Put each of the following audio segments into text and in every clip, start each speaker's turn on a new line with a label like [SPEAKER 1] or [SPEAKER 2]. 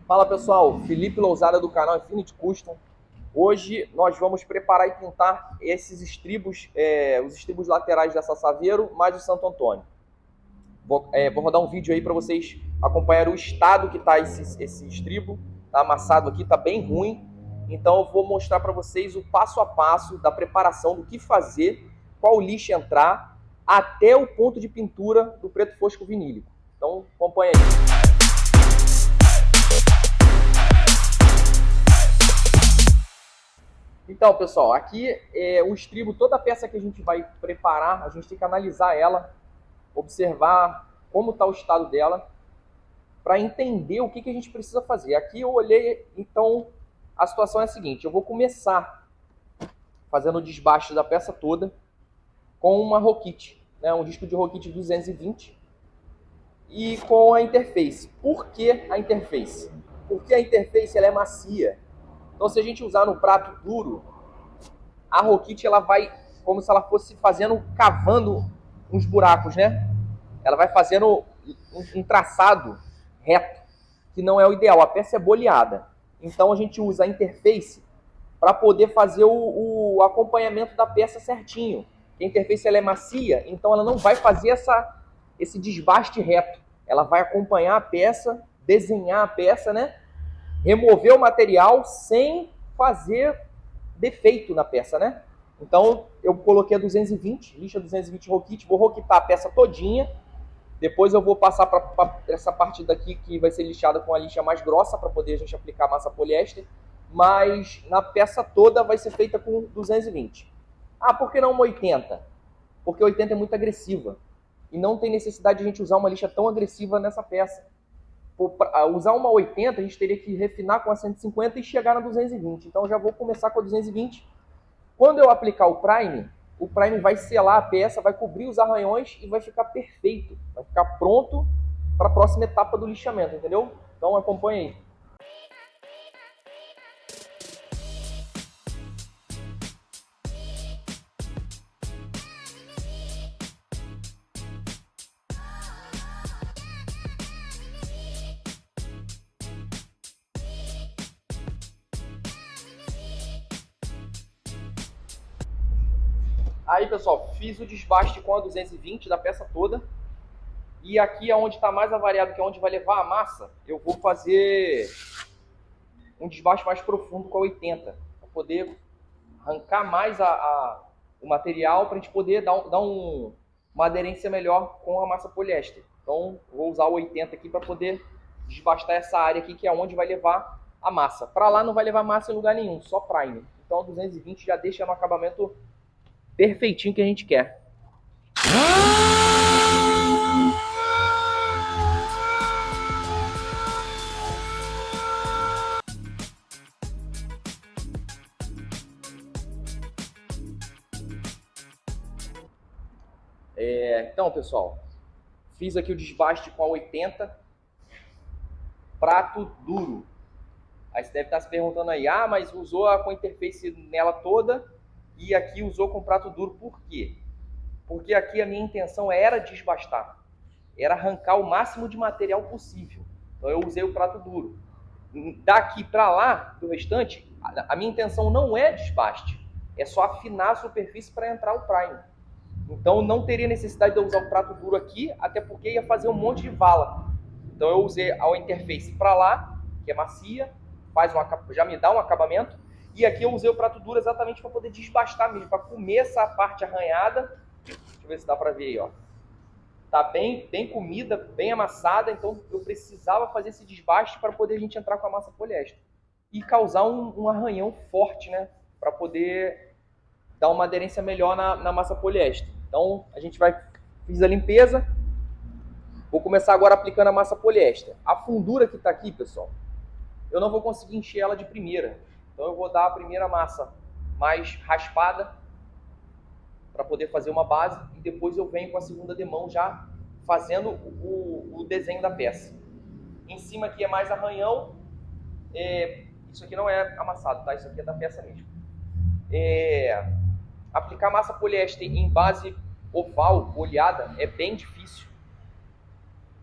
[SPEAKER 1] Fala pessoal, Felipe Lousada do canal Infinity Custom. Hoje nós vamos preparar e pintar esses estribos, os estribos laterais dessa Saveiro, mais o Santo Antônio. Vou rodar um vídeo aí para vocês acompanharem o estado que está esse estribo. Tá amassado aqui, tá bem ruim. Então eu vou mostrar para vocês o passo a passo da preparação, do que fazer, qual lixo entrar, até o ponto de pintura do preto fosco vinílico. Então acompanha aí. Então, pessoal, aqui é o estribo, toda a peça que a gente vai preparar, a gente tem que analisar ela, observar como está o estado dela, para entender o que a gente precisa fazer. Aqui eu olhei, então a situação é a seguinte: eu vou começar fazendo o desbaste da peça toda com uma Rokit, né, um disco de Rokit 220 e com a interface. Por que a interface? Porque a interface ela é macia. Então, se a gente usar no prato duro, a Rokit ela vai como se ela fosse cavando uns buracos, né? Ela vai fazendo um traçado reto, que não é o ideal. A peça é boleada. Então, a gente usa a interface para poder fazer o acompanhamento da peça certinho. A interface ela é macia, então ela não vai fazer esse desbaste reto. Ela vai acompanhar a peça, desenhar a peça, né? Remover o material sem fazer defeito na peça, né? Então eu coloquei a 220, lixa 220 Rokit, vou roquitar a peça todinha. Depois eu vou passar para essa parte daqui que vai ser lixada com a lixa mais grossa para poder a gente aplicar a massa poliéster. Mas na peça toda vai ser feita com 220. Ah, por que não uma 80? Porque 80 é muito agressiva. E não tem necessidade de a gente usar uma lixa tão agressiva nessa peça. Para usar uma 80, a gente teria que refinar com a 150 e chegar na 220. Então eu já vou começar com a 220. Quando eu aplicar o Prime vai selar a peça, vai cobrir os arranhões e vai ficar perfeito. Vai ficar pronto para a próxima etapa do lixamento, entendeu? Então acompanha aí. Aí, pessoal, fiz o desbaste com a 220 da peça toda. E aqui é onde está mais avariado, que é onde vai levar a massa, eu vou fazer um desbaste mais profundo com a 80, para poder arrancar mais o material, para a gente poder dar uma aderência melhor com a massa poliéster. Então, vou usar o 80 aqui para poder desbastar essa área aqui, que é onde vai levar a massa. Para lá não vai levar massa em lugar nenhum, só prime. Então, 220 já deixa no acabamento perfeitinho que a gente quer. Então, pessoal, fiz aqui o desbaste com a 80, prato duro. Aí você deve estar se perguntando aí, mas usou com a interface nela toda e aqui usou com prato duro. Por quê? Porque aqui a minha intenção era desbastar, era arrancar o máximo de material possível. Então eu usei o prato duro. Daqui para lá, do restante, a minha intenção não é desbaste, é só afinar a superfície para entrar o prime. Então não teria necessidade de eu usar o prato duro aqui, até porque ia fazer um monte de vala. Então eu usei a interface para lá, que é macia, já me dá um acabamento, e aqui eu usei o prato duro exatamente para poder desbastar mesmo, para comer essa parte arranhada. Deixa eu ver se dá para ver aí, ó. Tá bem comida, bem amassada, então eu precisava fazer esse desbaste para poder a gente entrar com a massa poliéster e causar um arranhão forte, né, para poder dar uma aderência melhor na massa poliéster. Então a gente fiz a limpeza, vou começar agora aplicando a massa poliéster. A fundura que está aqui, pessoal, eu não vou conseguir encher ela de primeira, então eu vou dar a primeira massa mais raspada para poder fazer uma base e depois eu venho com a segunda demão já fazendo o desenho da peça. Em cima aqui é mais arranhão, isso aqui não é amassado, tá? Isso aqui é da peça mesmo. Aplicar massa poliéster em base oval, boleada, é bem difícil.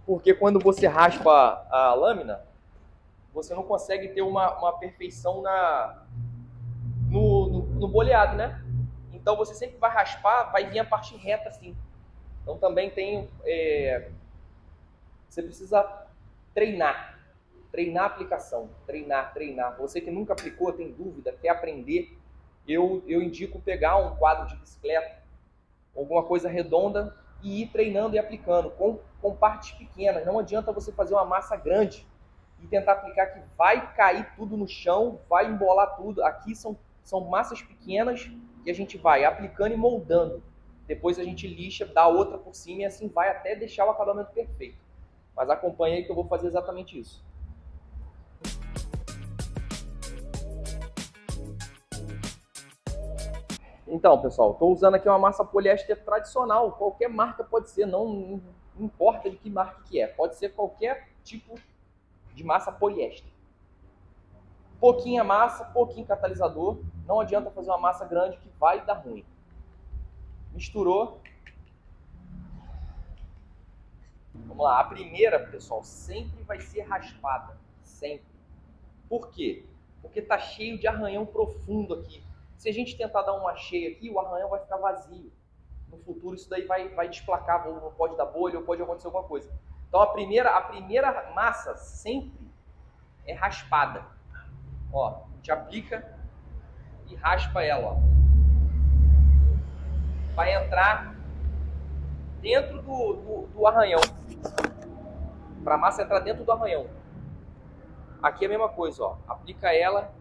[SPEAKER 1] Porque quando você raspa a lâmina, você não consegue ter uma perfeição no boleado, né? Então você sempre vai raspar, vai vir a parte reta assim. Então também tem, você precisa treinar a aplicação, treinar. Você que nunca aplicou, tem dúvida, quer aprender, eu indico pegar um quadro de bicicleta, alguma coisa redonda e ir treinando e aplicando com partes pequenas. Não adianta você fazer uma massa grande e tentar aplicar que vai cair tudo no chão, vai embolar tudo. Aqui são massas pequenas que a gente vai aplicando e moldando. Depois a gente lixa, dá outra por cima e assim vai até deixar o acabamento perfeito. Mas acompanha aí que eu vou fazer exatamente isso. Então, pessoal, estou usando aqui uma massa poliéster tradicional. Qualquer marca pode ser, não importa de que marca que é. Pode ser qualquer tipo de massa poliéster. Pouquinha massa, pouquinho catalisador. Não adianta fazer uma massa grande que vai dar ruim. Misturou. Vamos lá. A primeira, pessoal, sempre vai ser raspada. Sempre. Por quê? Porque tá cheio de arranhão profundo aqui. Se a gente tentar dar uma cheia aqui, o arranhão vai ficar vazio. No futuro isso daí vai desplacar, ou pode dar bolha, ou pode acontecer alguma coisa. Então a primeira massa sempre é raspada. Ó, a gente aplica e raspa ela. Ó. Vai entrar dentro do arranhão. Para a massa entrar dentro do arranhão. Aqui é a mesma coisa, ó. Aplica ela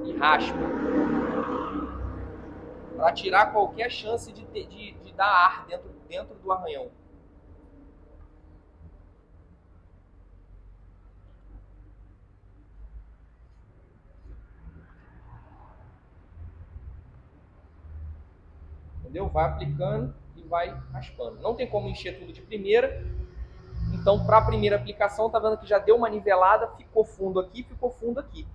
[SPEAKER 1] e raspa. Para tirar qualquer chance de dar ar dentro do arranhão. Entendeu? Vai aplicando e vai raspando. Não tem como encher tudo de primeira. Então, para a primeira aplicação, tá vendo que já deu uma nivelada, ficou fundo aqui, ficou fundo aqui.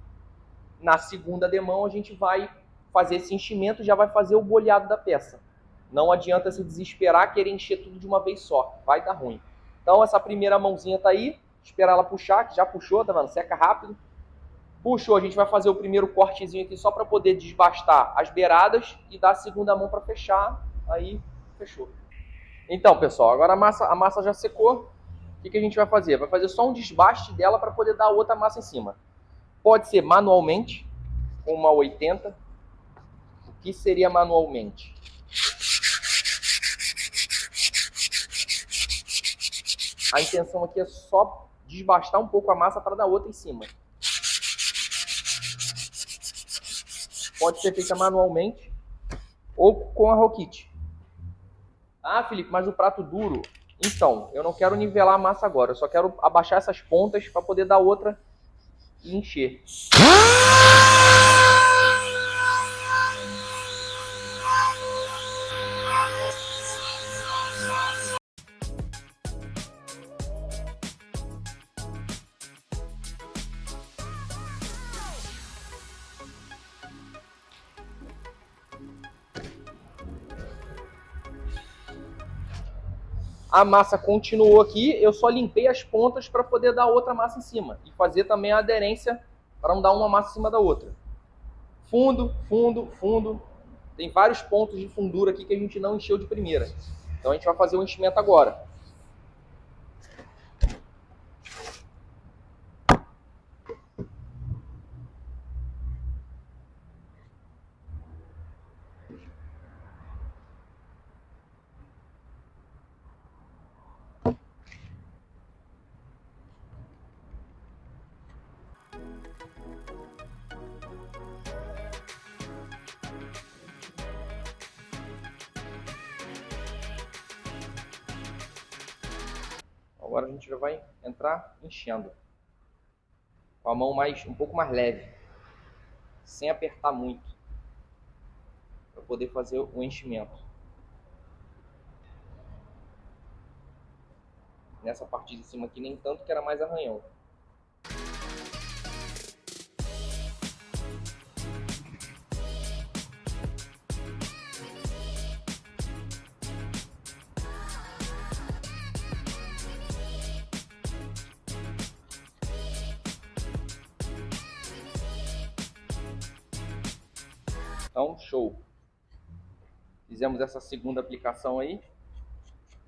[SPEAKER 1] Na segunda demão, a gente vai fazer esse enchimento, já vai fazer o boleado da peça. Não adianta se desesperar, querer encher tudo de uma vez só, vai dar ruim. Então, essa primeira mãozinha tá aí, esperar ela puxar, que já puxou, tá vendo? Seca rápido. Puxou, a gente vai fazer o primeiro cortezinho aqui só para poder desbastar as beiradas e dar a segunda mão para fechar, aí fechou. Então, pessoal, agora a massa já secou. O que a gente vai fazer? Vai fazer só um desbaste dela para poder dar outra massa em cima. Pode ser manualmente, com uma 80. O que seria manualmente? A intenção aqui é só desbastar um pouco a massa para dar outra em cima. Pode ser feita manualmente ou com a Rockit. Ah, Felipe, mas o prato duro... Então, eu não quero nivelar a massa agora, eu só quero abaixar essas pontas para poder dar outra e encher. A massa continuou aqui, eu só limpei as pontas para poder dar outra massa em cima. E fazer também a aderência para não dar uma massa em cima da outra. Fundo, fundo, fundo. Tem vários pontos de fundura aqui que a gente não encheu de primeira. Então a gente vai fazer o enchimento agora. Agora a gente já vai entrar enchendo. Com a mão um pouco mais leve. Sem apertar muito. Para poder fazer o enchimento. Nessa parte de cima aqui nem tanto, que era mais arranhão. Então, show. Fizemos essa segunda aplicação aí.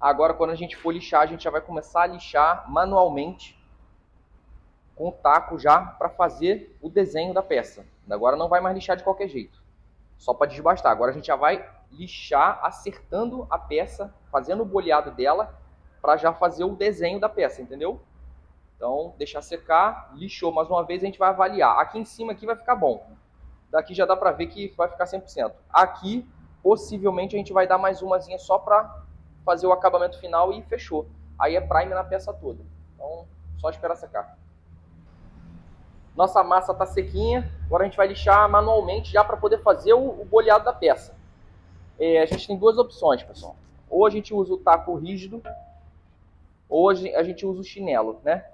[SPEAKER 1] Agora, quando a gente for lixar, a gente já vai começar a lixar manualmente com o taco já para fazer o desenho da peça. Agora não vai mais lixar de qualquer jeito, só para desbastar. Agora a gente já vai lixar acertando a peça, fazendo o boleado dela para já fazer o desenho da peça, entendeu? Então, deixar secar, lixou mais uma vez, a gente vai avaliar. Aqui em cima aqui vai ficar bom. Daqui já dá para ver que vai ficar 100%. Aqui, possivelmente, a gente vai dar mais umazinha só para fazer o acabamento final e fechou. Aí é prime na peça toda. Então, só esperar secar. Nossa massa está sequinha, agora a gente vai lixar manualmente já para poder fazer o boleado da peça. A gente tem duas opções, pessoal. Ou a gente usa o taco rígido, ou a gente usa o chinelo, né?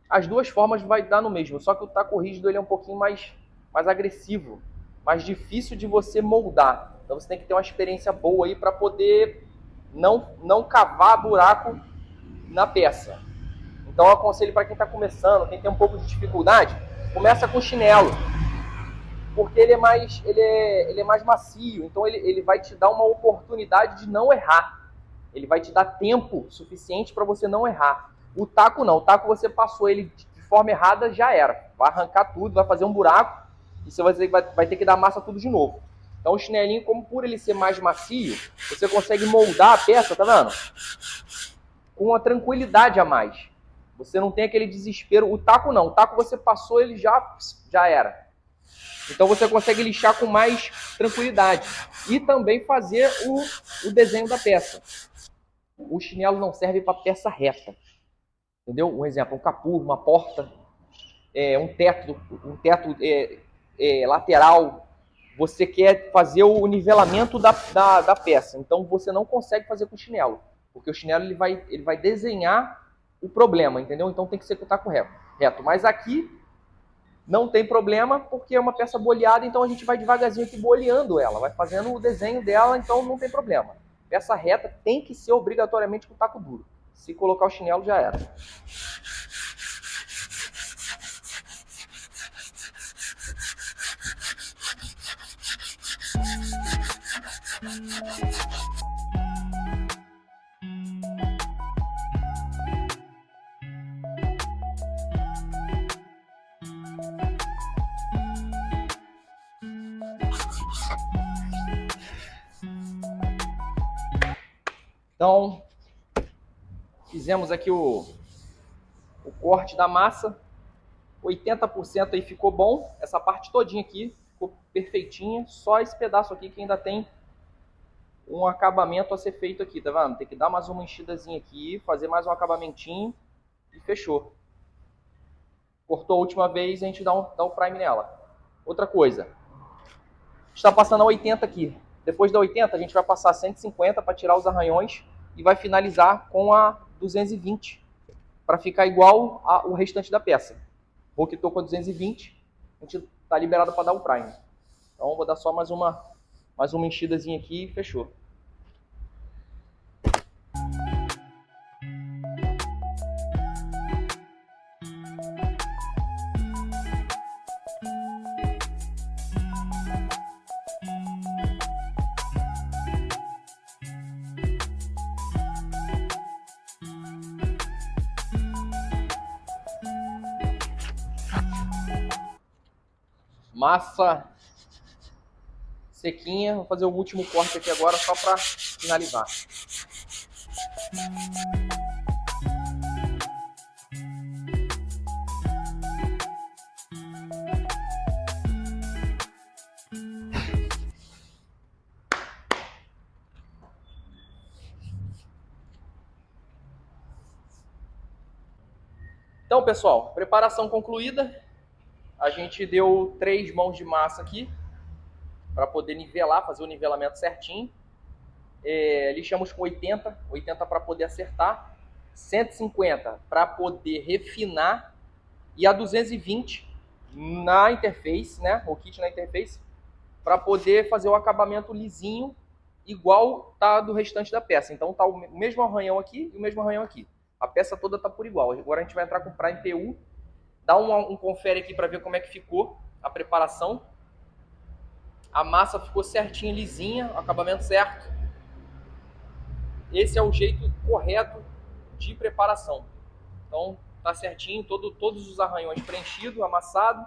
[SPEAKER 1] As duas formas vai dar no mesmo, só que o taco rígido ele é um pouquinho mais agressivo, mais difícil de você moldar. Então você tem que ter uma experiência boa aí para poder não cavar buraco na peça. Então eu aconselho para quem está começando, quem tem um pouco de dificuldade, começa com chinelo, porque ele é mais macio, então ele vai te dar uma oportunidade de não errar. Ele vai te dar tempo suficiente para você não errar. O taco não, o taco você passou ele de forma errada, já era. Vai arrancar tudo, vai fazer um buraco e você vai ter que dar massa tudo de novo. Então o chinelinho, como por ele ser mais macio, você consegue moldar a peça, tá vendo? Com uma tranquilidade a mais. Você não tem aquele desespero. O taco não, o taco você passou, ele já era. Então você consegue lixar com mais tranquilidade. E também fazer o desenho da peça. O chinelo não serve para peça reta. Entendeu? Um exemplo, um capô, uma porta, um teto lateral. Você quer fazer o nivelamento da peça. Então você não consegue fazer com o chinelo. Porque o chinelo ele vai desenhar o problema, entendeu? Então tem que ser com o taco reto. Mas aqui não tem problema, porque é uma peça boleada, então a gente vai devagarzinho aqui boleando ela, vai fazendo o desenho dela, então não tem problema. Peça reta tem que ser obrigatoriamente com taco duro. Se colocar o chinelo, já era. Então, fizemos aqui o corte da massa. 80% aí ficou bom. Essa parte todinha aqui ficou perfeitinha. Só esse pedaço aqui que ainda tem um acabamento a ser feito aqui, tá vendo? Tem que dar mais uma enchidazinha aqui, fazer mais um acabamentinho e fechou. Cortou a última vez, a gente dá um prime nela. Outra coisa, está passando a 80 aqui. Depois da 80, a gente vai passar a 150 para tirar os arranhões e vai finalizar com a 220 para ficar igual ao restante da peça. Vou que estou com a 220, a gente está liberado para dar o prime. Então vou dar só mais uma enchidazinha aqui e fechou. Massa sequinha, vou fazer o último corte aqui agora só para finalizar. Então, pessoal, preparação concluída. A gente deu 3 mãos de massa aqui para poder nivelar, fazer o nivelamento certinho. Lixamos com 80 para poder acertar, 150 para poder refinar e a 220 na interface, né, o kit na interface, para poder fazer o acabamento lisinho, igual tá do restante da peça. Então tá o mesmo arranhão aqui e o mesmo arranhão aqui. A peça toda tá por igual. Agora a gente vai entrar com o Prime PU, dar um confere aqui para ver como é que ficou a preparação. A massa ficou certinha, lisinha, o acabamento certo. Esse é o jeito correto de preparação. Então tá certinho, todos os arranhões preenchidos, amassado.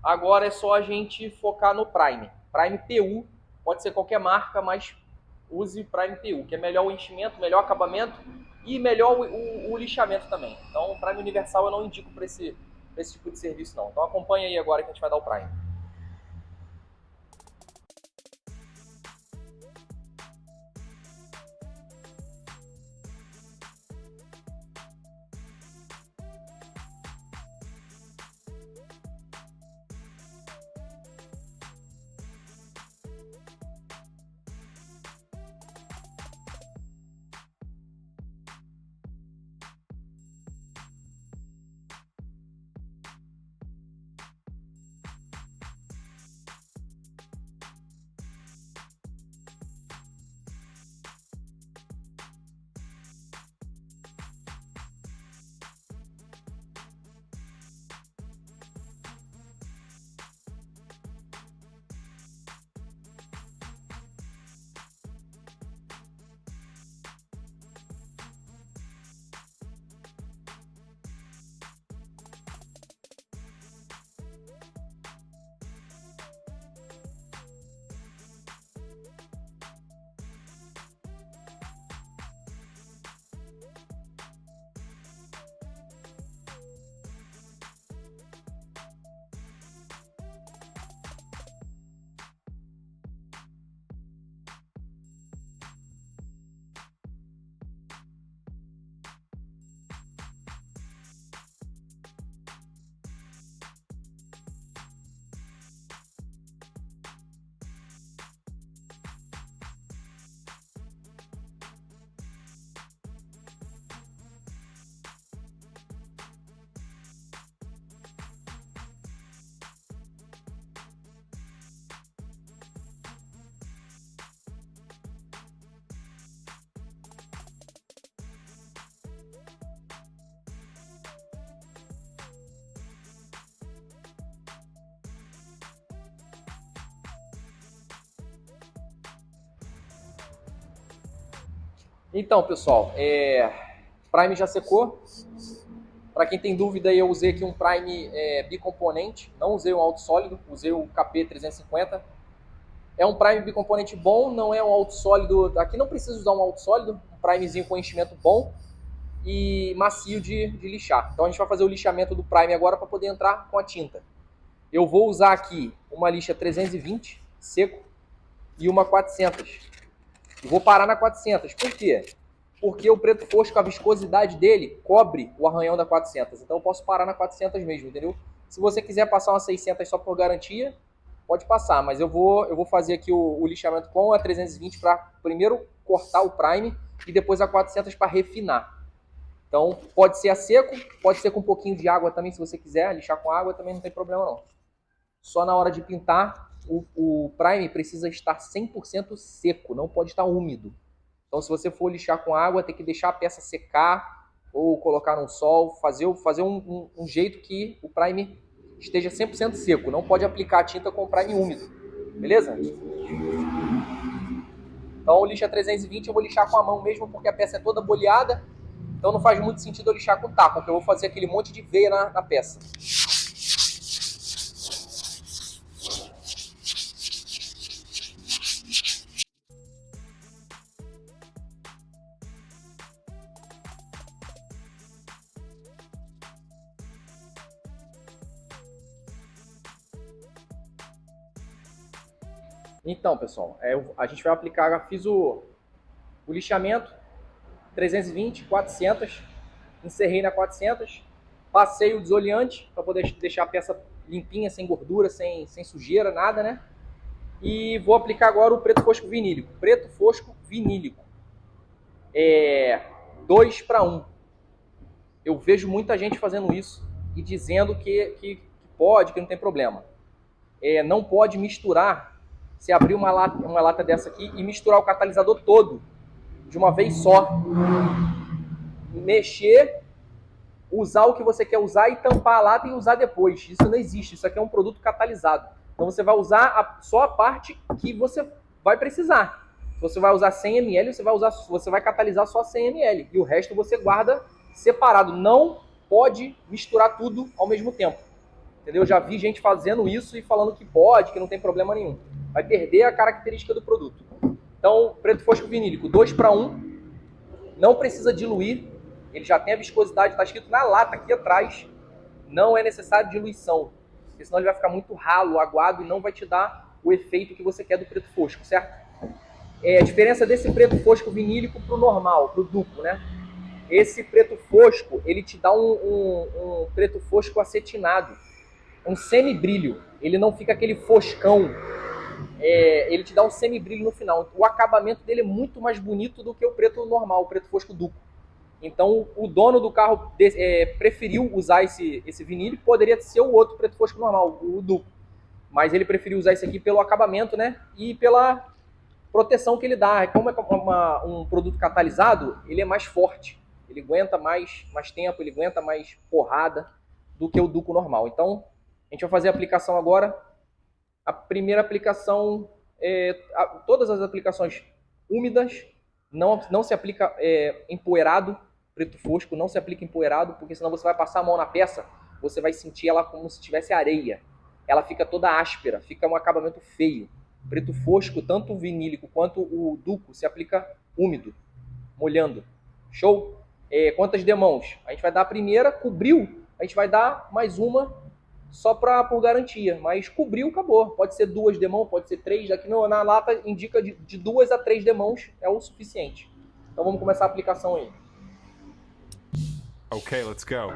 [SPEAKER 1] Agora é só a gente focar no Prime. Prime PU, pode ser qualquer marca, mas use Prime PU, que é melhor o enchimento, melhor o acabamento e melhor o lixamento também. Então o Prime Universal eu não indico para esse tipo de serviço não. Então acompanha aí agora que a gente vai dar o Prime. Então, pessoal, Prime já secou. Para quem tem dúvida, eu usei aqui um Prime bicomponente, não usei um alto sólido, usei o KP350. É um Prime bicomponente bom, não é um alto sólido. Aqui não precisa usar um alto sólido, um Primezinho com enchimento bom e macio de lixar. Então a gente vai fazer o lixamento do Prime agora para poder entrar com a tinta. Eu vou usar aqui uma lixa 320 seco e uma 400. E vou parar na 400. Por quê? Porque o preto fosco, a viscosidade dele cobre o arranhão da 400. Então eu posso parar na 400 mesmo, entendeu? Se você quiser passar uma 600 só por garantia, pode passar. Mas eu vou fazer aqui o lixamento com a 320 para primeiro cortar o Prime e depois a 400 para refinar. Então pode ser a seco, pode ser com um pouquinho de água também, se você quiser. Lixar com água também não tem problema não. Só na hora de pintar, o Prime precisa estar 100% seco, não pode estar úmido. Então, se você for lixar com água, tem que deixar a peça secar ou colocar no sol, fazer um jeito que o Prime esteja 100% seco. Não pode aplicar a tinta com o Prime úmido, beleza? Então, o lixa 320 eu vou lixar com a mão mesmo, porque a peça é toda boleada. Então, não faz muito sentido eu lixar com taco, porque eu vou fazer aquele monte de veia na peça. Então, pessoal, a gente vai aplicar, fiz o lixamento, 320, 400, encerrei na 400, passei o desoleante para poder deixar a peça limpinha, sem gordura, sem sujeira, nada, né? E vou aplicar agora o preto fosco vinílico. Preto fosco vinílico. 2 para 1. Eu vejo muita gente fazendo isso e dizendo que pode, que não tem problema. Não pode misturar. Se abrir uma lata dessa aqui e misturar o catalisador todo de uma vez só. Mexer, usar o que você quer usar e tampar a lata e usar depois. Isso não existe. Isso aqui é um produto catalisado. Então você vai usar só a parte que você vai precisar. Se você vai usar 100 ml, você vai catalisar só 100 ml. E o resto você guarda separado. Não pode misturar tudo ao mesmo tempo. Entendeu? Eu já vi gente fazendo isso e falando que pode, que não tem problema nenhum. Vai perder a característica do produto. Então, preto fosco vinílico, 2:1. Não precisa diluir. Ele já tem a viscosidade, está escrito na lata aqui atrás. Não é necessário diluição. Porque senão ele vai ficar muito ralo, aguado e não vai te dar o efeito que você quer do preto fosco, certo? A diferença desse preto fosco vinílico pro normal, pro duplo, né? Esse preto fosco, ele te dá um preto fosco acetinado, um semibrilho. Ele não fica aquele foscão. Ele te dá um semibrilho no final. O acabamento dele é muito mais bonito do que o preto normal, o preto fosco duplo. Então, o dono do carro preferiu usar esse vinílico, poderia ser o outro preto fosco normal, o duplo. Mas ele preferiu usar esse aqui pelo acabamento, né? E pela proteção que ele dá. Como é um produto catalisado, ele é mais forte. Ele aguenta mais tempo, ele aguenta mais porrada do que o Duco normal. Então, a gente vai fazer a aplicação agora. A primeira aplicação, todas as aplicações úmidas, não se aplica empoeirado, preto fosco, não se aplica empoeirado, porque senão você vai passar a mão na peça, você vai sentir ela como se tivesse areia. Ela fica toda áspera, fica um acabamento feio. Preto fosco, tanto o vinílico quanto o Duco, se aplica úmido, molhando. Show? Quantas demãos? A gente vai dar a primeira, cobriu, a gente vai dar mais uma só por garantia, mas cobriu, acabou. Pode ser 2 demãos, pode ser 3. Aqui na lata indica de 2 a 3 demãos é o suficiente. Então vamos começar a aplicação aí.
[SPEAKER 2] Okay, let's go.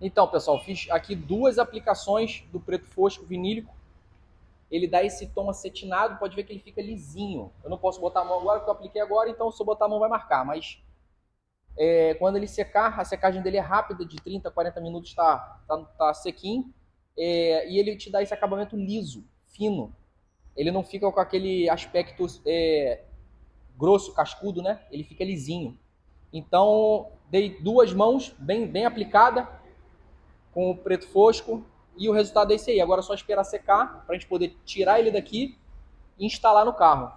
[SPEAKER 1] Então, pessoal, fiz aqui 2 aplicações do preto fosco vinílico. Ele dá esse tom acetinado, pode ver que ele fica lisinho. Eu não posso botar a mão agora, porque eu apliquei agora, então se eu botar a mão vai marcar. Mas quando ele secar, a secagem dele é rápida, de 30 a 40 minutos tá sequinho. E ele te dá esse acabamento liso, fino. Ele não fica com aquele aspecto grosso, cascudo, né? Ele fica lisinho. Então, dei 2 mãos, bem aplicada, com o preto fosco, e o resultado é esse aí. Agora é só esperar secar, para a gente poder tirar ele daqui e instalar no carro.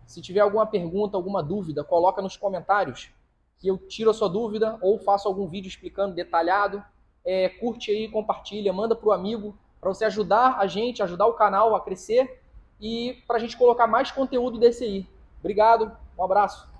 [SPEAKER 1] Se tiver alguma pergunta, alguma dúvida, coloca nos comentários, que eu tiro a sua dúvida, ou faço algum vídeo explicando detalhado. Curte aí, compartilha, manda para o amigo, para você ajudar a gente, ajudar o canal a crescer, e para a gente colocar mais conteúdo desse aí. Obrigado, um abraço.